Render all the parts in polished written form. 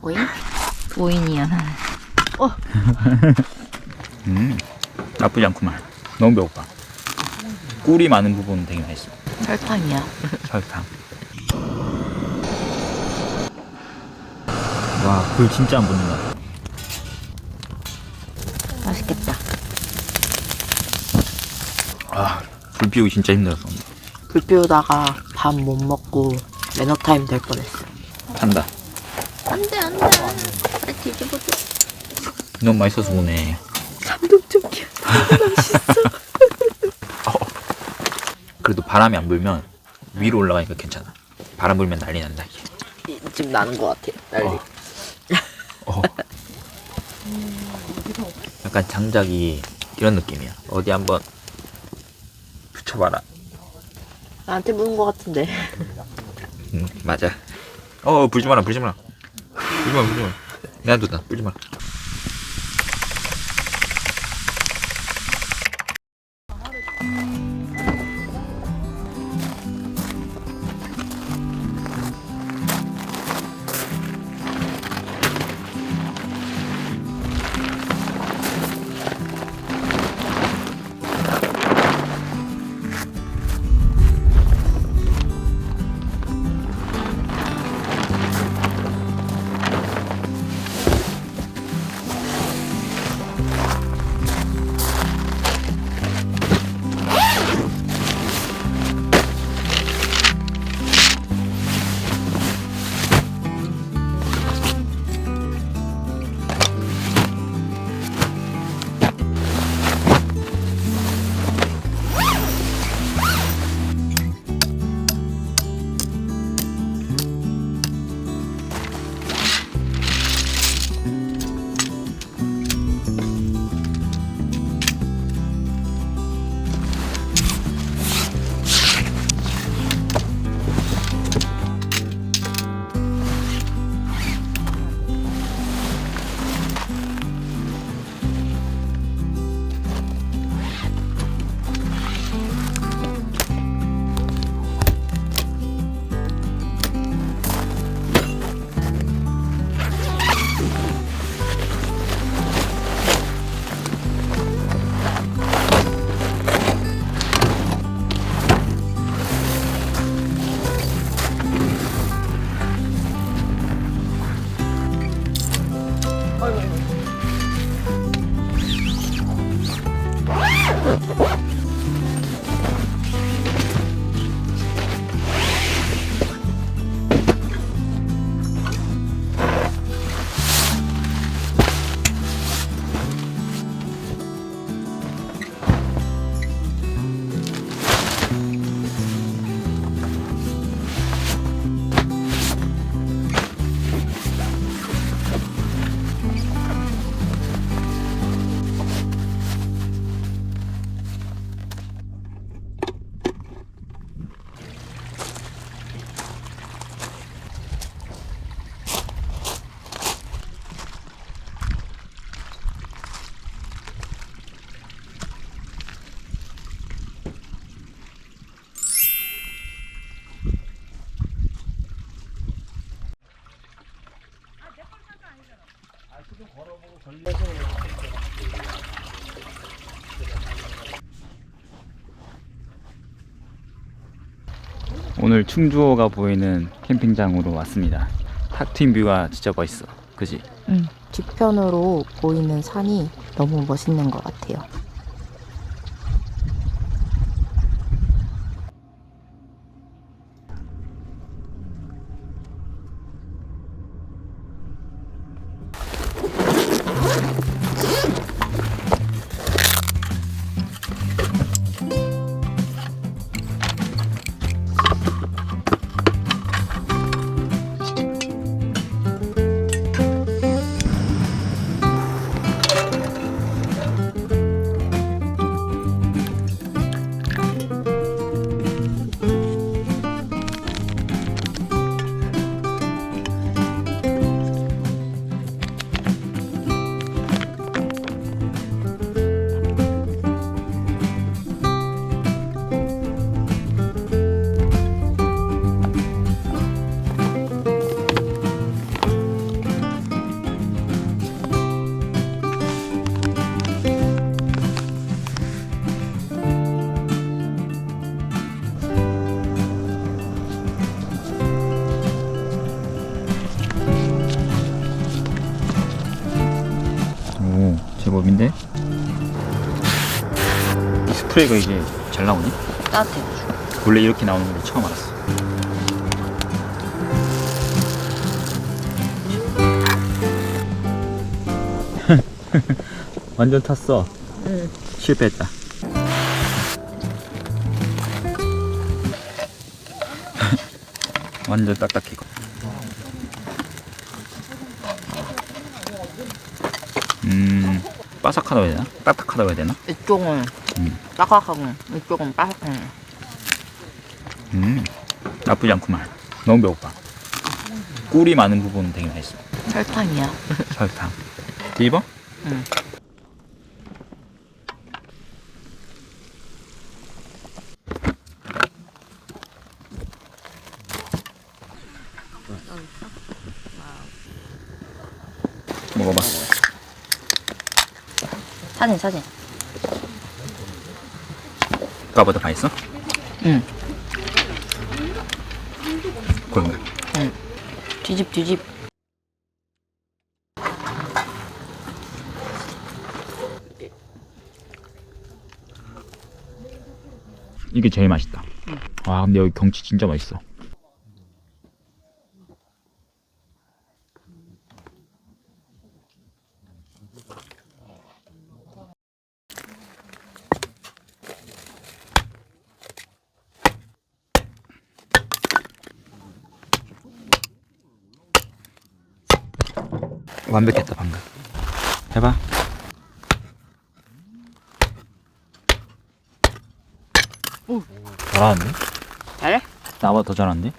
오인? 오인이야 나는. 나쁘지 않구만. 너무 배고파. 꿀이 많은 부분은 되게 맛있어. 설탕이야. 설탕. 와, 굴 진짜 안 붙는다. 맛있겠다. 아, 굴 피우기 진짜 힘들었어. 불 피우다가 밥 못 먹고 매너 타임 될 뻔했어. 탄다. 안돼 안돼. 빨리 뒤집어줘. 너무 맛있어서 오네. 감동적이야. 그래도 바람이 안 불면 위로 올라가니까 괜찮아. 바람 불면 난리 난다. 이게. 지금 나는 것 같아. 난리. 어. 약간 장작이 이런 느낌이야. 어디 한번 붙여봐라. 나한테 묻은 것 같은데. 응, 맞아. 불지 마라, 불지 마라. 불지 마, 불지 마. 내가 둔다, 불지 마라. 오늘 충주호가 보이는 캠핑장으로 왔습니다. 탁 트인 뷰가 진짜 멋있어. 그지? 응. 뒤편으로 보이는 산이 너무 멋있는 것 같아요. 제법인데? 이 스프레이가 이제 잘 나오니? 따뜻해가지고. 원래 이렇게 나오는 걸 처음 알았어. 완전 탔어. 응. 실패했다. 완전 딱딱해. 바삭하다고 해야 되나? 딱딱하다고 해야 되나? 이쪽은 딱딱하고 이쪽은 바삭하고. 나쁘지 않구만. 너무 배고파. 꿀이 많은 부분은 되게 맛있어. 설탕이야. 설탕. 뒤집어? 응. 먹어봐. 사진. 아까보다 맛있어? 응. 그런가? 응. 뒤집. 이게 제일 맛있다. 와, 근데 여기 경치 진짜 맛있어. 완벽했다 방금. 해봐. 오. 잘하는데? 잘해? 나보다 더 잘하는데?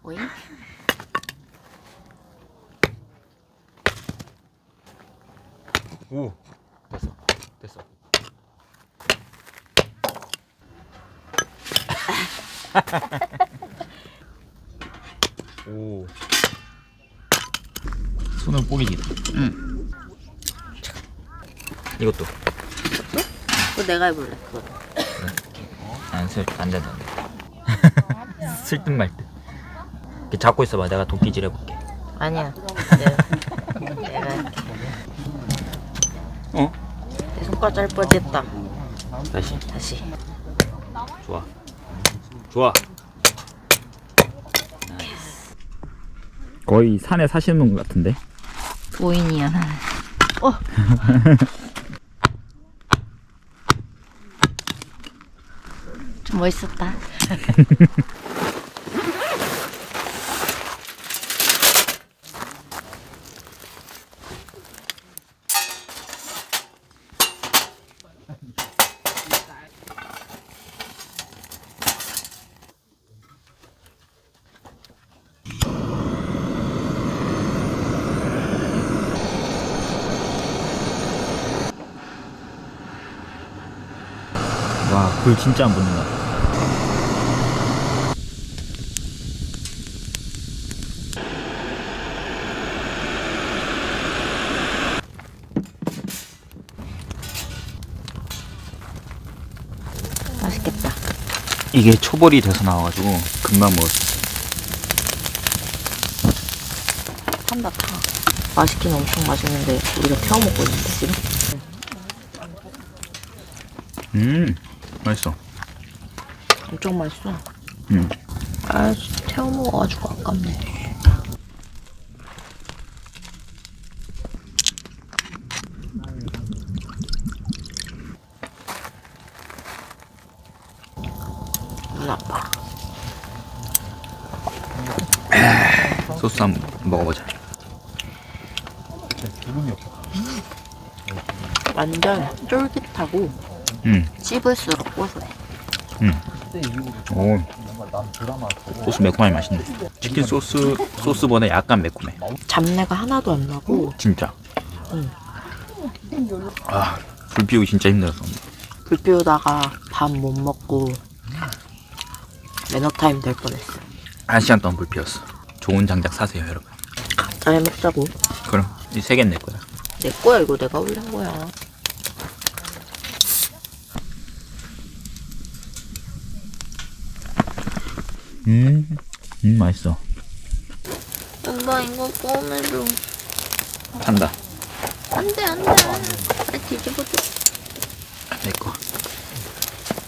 오잉? 오, 됐어. 오, 손을 뽀개지. 응. 이것도. 그거 내가 해볼래. 그거. 안 된다. 쓸 듯 말 듯. 이렇게 잡고 있어봐. 내가 도끼질 해볼게. 아니야. 내가 할게. 어? 내 손가락 짧 뻔했다. 다시. 다시. 좋아. 거의 산에 사시는 것 같은데? 보인이야 나는. 좀 멋있었다. 와, 불 진짜 안 붙는다. 맛있겠다. 이게 초벌이 돼서 나와가지고 금방 먹었어. 탄다 타. 맛있긴 엄청 맛있는데 우리가 태워 먹고 있는데 지금. 맛있어. 엄청 맛있어. 아, 태워 먹어가지고 아깝네. 눈 아파. 소스 한번 먹어보자. 완전 쫄깃하고 씹을수록 고소해. 오, 소스 매콤하니 맛있네. 치킨 소스보다 약간 매콤해. 잡내가 하나도 안 나고. 진짜. 응. 아, 불 피우기 진짜 힘들었어. 불 피우다가 밥 못 먹고 매너 타임 될 뻔했어. 1시간 동안 불 피웠어. 좋은 장작 사세요, 여러분. 각자 해 먹자고. 그럼 이 3개는 내 거야. 내 거야 이거 내가 올린 거야. 맛있어. 엄마 이거 꺼내줘. 탄다. 안돼 안돼. 빨리 뒤집어줘. 내 거.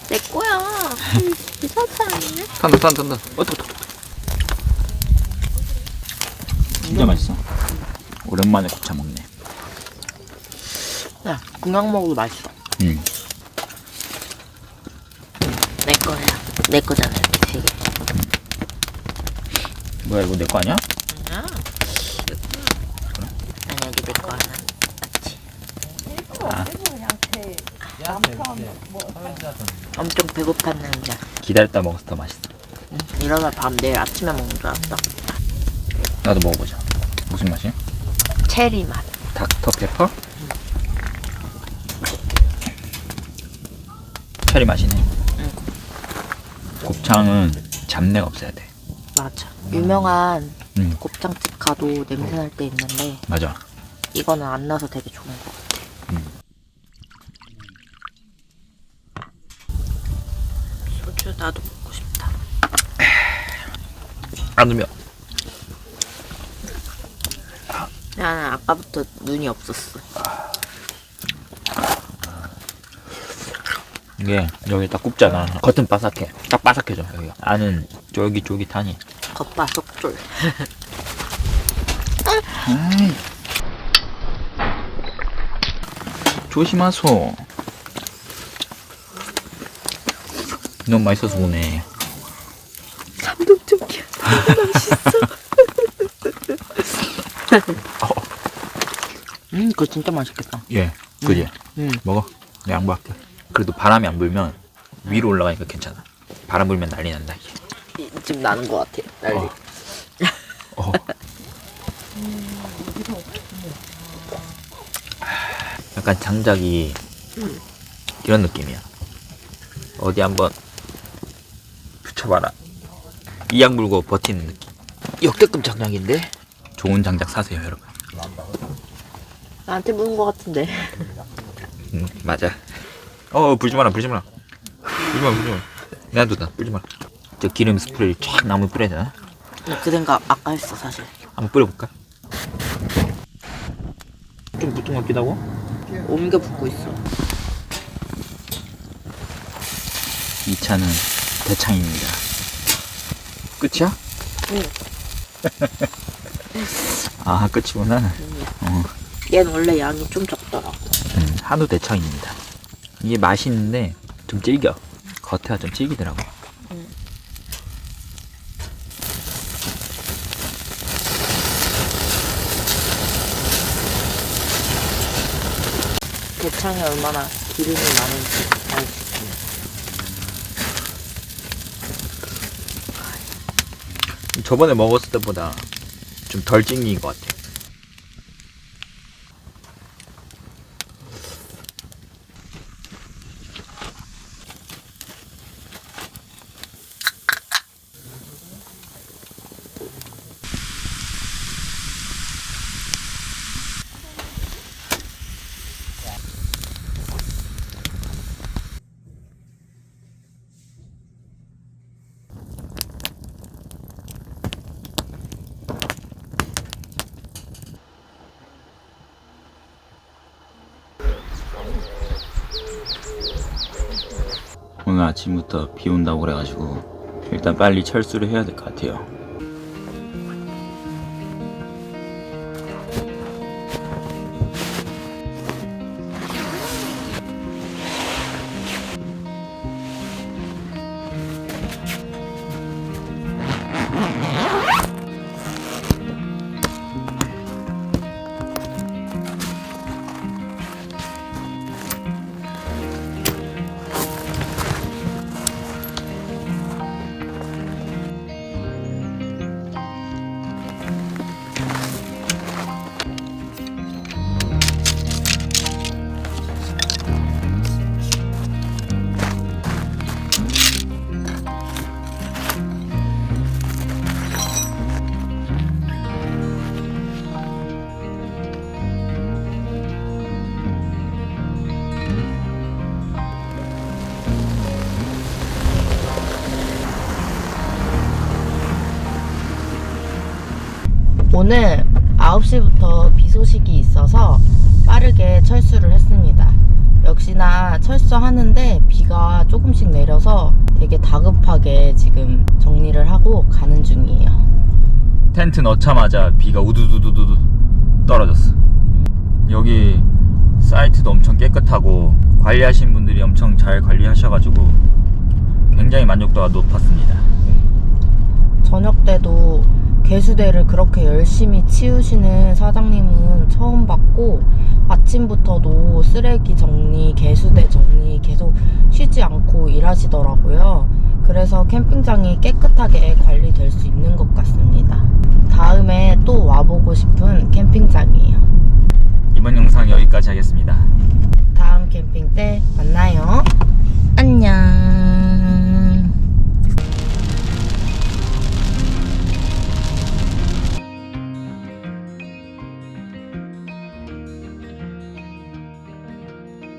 내 거야. 이사장이네. 탄다. 진짜 맛있어. 오랜만에 곱창 먹네. 야, 그냥 먹어도 맛있어. 내 거야. 내 거잖아, 이렇게 세 개. 뭐야, 이거 내 거 아니야? 아니야. 만약에 내 거 하나 맞지? 엄청 배고팠 남자. 기다렸다 먹어서 더 맛있어. 응. 이러다 밤 내일 아침에 먹는 줄 알았다. 나도 먹어보자. 무슨 맛이야? 체리 맛. 닥터페퍼? 체리 맛이네. 응. 곱창은 잡내가 없어야 돼. 맞아. 유명한 응, 곱창집 가도 냄새 날 때 있는데 맞아. 이거는 안 나서 되게 좋은 것 같아. 소주 나도 먹고 싶다. 안 넣으면 나는 아까부터 눈이 없었어. 이게 여기 딱 굽잖아. 겉은 바삭해. 딱 바삭해져. 여기가. 안은 쫄깃쫄깃하니. 겉바 속쫄. 조심하소. 너무 맛있어서 오네. 감동적이야. 그거 진짜 맛있겠다. 예, 그지? 먹어. 내가 양보할게. 그래도 바람이 안 불면 위로 올라가니까 괜찮아. 바람 불면 난리 난다 이게. 지금 나는 것 같아. 난리. 어. 약간 장작이 이런 느낌이야. 어디 한번 붙여봐라. 이악 물고 버티는 느낌. 역대급 장작인데? 좋은 장작 사세요 여러분. 나한테 묻은 것 같은데. 맞아. 불지 마라. 불지 마. 내가 불지 마라. 저 기름 스프레이 쫙 나무 뿌려야 되나? 그 생각 아까 했어 사실. 한번 뿌려볼까? 좀 붙은 것 같기도 하고. 옮겨 붓고 있어. 이 차는 대창입니다. 끝이야? 응. 아, 끝이구나. 얘는 원래 양이 좀 적더라. 한우 대창입니다. 이게 맛있는데 좀 질겨. 겉에가 좀 질기더라고. 대창이 얼마나 기름이 많은지 알지. 저번에 먹었을 때보다 좀 덜 질긴 것 같아. 오늘 아침부터 비 온다고 그래가지고 일단 빨리 철수를 해야 될 것 같아요. 오늘 9시부터 비 소식이 있어서 빠르게 철수를 했습니다. 역시나 철수하는데 비가 조금씩 내려서 되게 다급하게 지금 정리를 하고 가는 중이에요. 텐트 넣자마자 비가 우두두두두 떨어졌어. 여기 사이트도 엄청 깨끗하고 관리하신 분들이 엄청 잘 관리하셔가지고 굉장히 만족도가 높았습니다. 저녁 때도 개수대를 그렇게 열심히 치우시는 사장님은 처음 봤고, 아침부터도 쓰레기 정리, 개수대 정리 계속 쉬지 않고 일하시더라고요. 그래서 캠핑장이 깨끗하게 관리될 수 있는 것 같습니다. 다음에 또 와보고 싶은 캠핑장이에요. 이번 영상 여기까지 하겠습니다. 다음 캠핑 때 만나요.